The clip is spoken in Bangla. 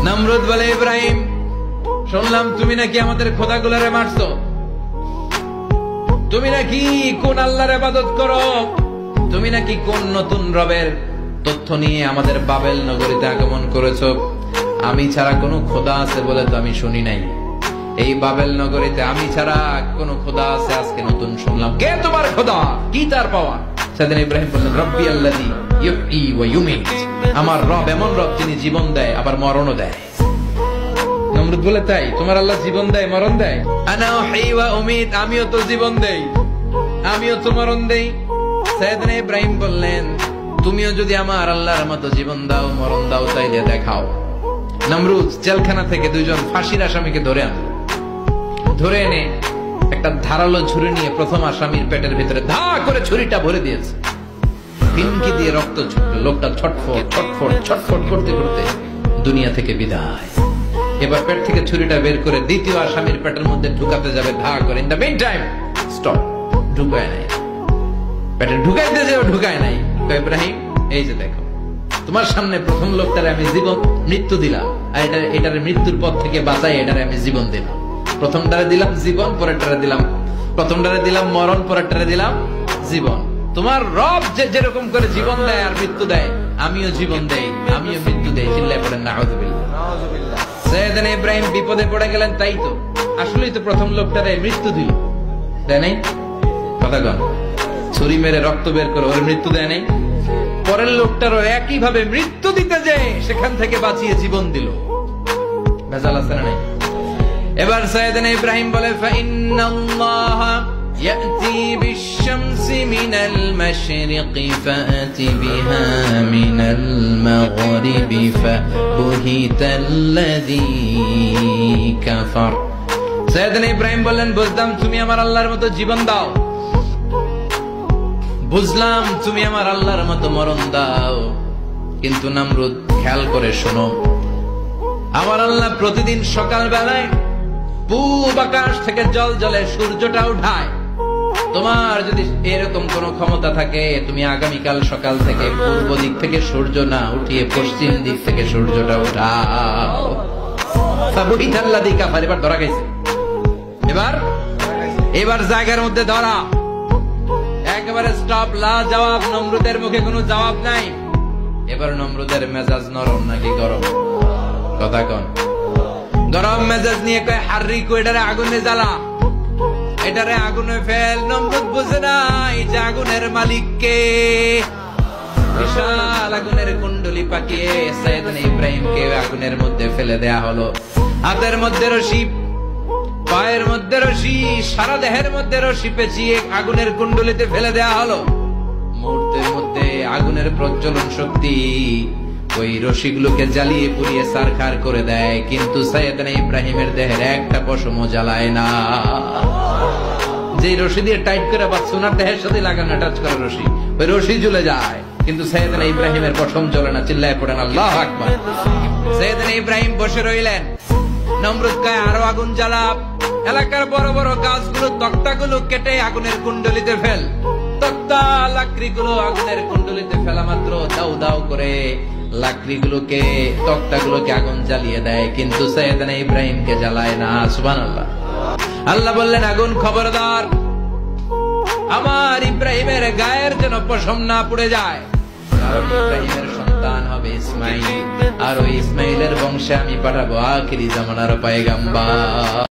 নমরুদ বলে, ইব্রাহিম শুনলাম তুমি নাকি আমাদের খোদাগুলারে মারছো, তুমি নাকি কোন আল্লাহর ইবাদত করো, তুমি নাকি কোন নতুন রবের তথ্য নিয়ে আমাদের বাবেল নগরীতে আগমন করেছো। আমি ছাড়া কোনো খোদা আছে বলে তো আমি শুনি নাই, এই বাবেল নগরীতে আমি ছাড়া কোন খোদা আছে আজকে নতুন শুনলাম। কে তোমার খোদা, কি তার পাওয়া? সেদিন ইব্রাহিম বললেন, রব্বি আল্লাযী ইউহয়ী ওয়া ইউমীত, আমার রব এমন রব যিনি জীবন দেয় আবার মরণও দেয়। নমরুদ বলে, তাই তোমার আল্লাহ জীবন দেয় মরণ দেয়? আনা উহয়ী ওয়া উমীত, আমিও তো জীবন দেই আমিও তো মরণ দেই। সেদিন ইব্রাহিম বললেন, তুমিও যদি আমার আল্লাহর মতো জীবন দাও মরণ দাও তাইলে দেখাও। নমরুদ জেলখানা থেকে দুইজন ফাঁসির আসামিকে ধরে আনলো, ধরে এনে একটা ধারালো ছুরি নিয়ে প্রথম আসামির পেটের ভিতরে ধা করে ছুরিটা ভরে দিয়েছে, পিনকি দিয়ে রক্ত ছুটলো। লোকটা ছটফট ছটফট ছটফট করতে করতে দুনিয়া থেকে বিদায়। এবার পেট থেকে ছুরিটা বের করে দ্বিতীয় আসামির পেটের মধ্যে ঢুকাতে যাবে ধা করে। In the meantime stop, ঢুকায় নাই, পেটে ঢুকাইতে যাও ঢুকায় নাই। ইব্রাহিম এই যে দেখো, তোমার সামনে প্রথম লোকটারে আমি জীবন মৃত্যু দিলাম, আর এটার মৃত্যুর পথ থেকে বাঁচাই এটারে আমি জীবন দিলাম। প্রথমটারে দিলাম জীবন, পরেরটারে দিলাম, প্রথমটারে দিলাম মরণ, পরেরটারে দিলাম জীবন। তোমার রব যে যেরকম করে জীবন দেয় আর মৃত্যু দেয়, আমিও জীবন দেই আমিও মৃত্যু দেই। চিল্লায় পড়েন নাউযুবিল্লাহ। সাইয়েদনা ইব্রাহিম বিপদে পড়ে গেলেন। তাই তো, আসলেই তো প্রথম লোকটারে মৃত্যু দিল, দেয় নাই? কথা কন, ছুরি মেরে রক্ত বের করে ওর মৃত্যু দেয় নাই? পরের লোকটারও একই ভাবে মৃত্যু দিতে যে সেখান থেকে বাঁচিয়ে জীবন দিল। ভেজাল আছে না নাই? এবার সাইয়েদনা ইব্রাহিম বলে, ফাইন্নাল্লাহা ইয়াতি বিশ-শামসি মিনাল মাশরিকি ফাআতি বিহা মিনাল মাগরিবি ফাবুহিতাল্লাযী কাফার। সাইয়েদনা ইব্রাহিম বললেন, বুঝলাম তুমি আমার আল্লাহর মতো জীবন দাও, বুঝলাম তুমি আমার আল্লাহর মতো মরণ দাও, কিন্তু নমরুদ খেয়াল করে শোনো, আমার আল্লাহ প্রতিদিন সকাল বেলায় পূব আকাশ থেকে জল জলে সূর্যটা উঠায়। তোমার যদি এরকম কোন ক্ষমতা থাকে, তুমি আগামীকাল সকাল থেকে পূর্ব দিক থেকে সূর্য না উঠিয়ে পশ্চিম দিক থেকে সূর্যটা উঠাও। ফাবুহিতাল্লাযী কাফার। এবার ধরা গেছে, এবার জায়গার মধ্যে ধরা, একেবারে স্টপ, লা জবাব। নমরুদের মুখে কোনো জবাব নাই। এবার নমরুদের মেজাজ নরম নাকি গরম? কথা কন। গরম মেজাজ নিয়ে কয়, হাররিকু, এটারে আগুনে জ্বালা, এটারে আগুনে ফেল। নমরুদ বুঝে না এই যে আগুনের মালিক কে। বিশাল আগুনের কুণ্ডলি পাকিয়ে সাইয়েদনা ইব্রাহিমকে আগুনের মধ্যে ফেলে দেয়া হলো। হাতের মধ্যে রশি, পায়ের মধ্যে রশি, সারা দেহের মধ্যে রশি পেঁচিয়ে আগুনের কুণ্ডলিতে ফেলে দেয়া হলো। মুহূর্তের মধ্যে আগুনের প্রজ্বলন শক্তি ওই রশিগুলোকে জ্বালিয়ে পুড়িয়ে ছারখার করে দেয়, কিন্তু সাইয়েদনা ইব্রাহিমের দেহের একটা পশমও জ্বালায় না। যে রশি দিয়ে টাইট করে বা সোনার দেহের সাথে লাগানো টাচ করা রশি, ওই রশি জ্বলে যায়, কিন্তু সাইয়েদনা ইব্রাহিমের পশম জ্বলে না। চিল্লায় পড়েন আল্লাহু আকবার। সাইয়েদনা ইব্রাহিম বসে রইলেন। নমরুদ কয়, আরো আগুন জ্বালা, এলাকার বড় বড় গাছগুলো তক্তাগুলো কেটে আগুনের কুণ্ডলিতে ফেল। তক্তা লাকড়িগুলো আগুনের কুণ্ডলিতে ফেলা মাত্র দাউ দাউ করে লাকড়িগুলোকে, তক্তাগুলোকে আগুন জ্বালিয়ে দেয়, কিন্তু সাইয়েদনা ইব্রাহিমকে জ্বালায় না। সুবহানাল্লাহ। আল্লাহ বললেন, আগুন খবরদার, আমার ইব্রাহিমের গায়ের যেন পশম না পুড়ে যায়, কারণ ইব্রাহিমের সন্তান হবে ইসমাইল, আর ওই ইসমাইলের বংশে আমি পাঠাবো আখিরি জামানার পয়গম্বর।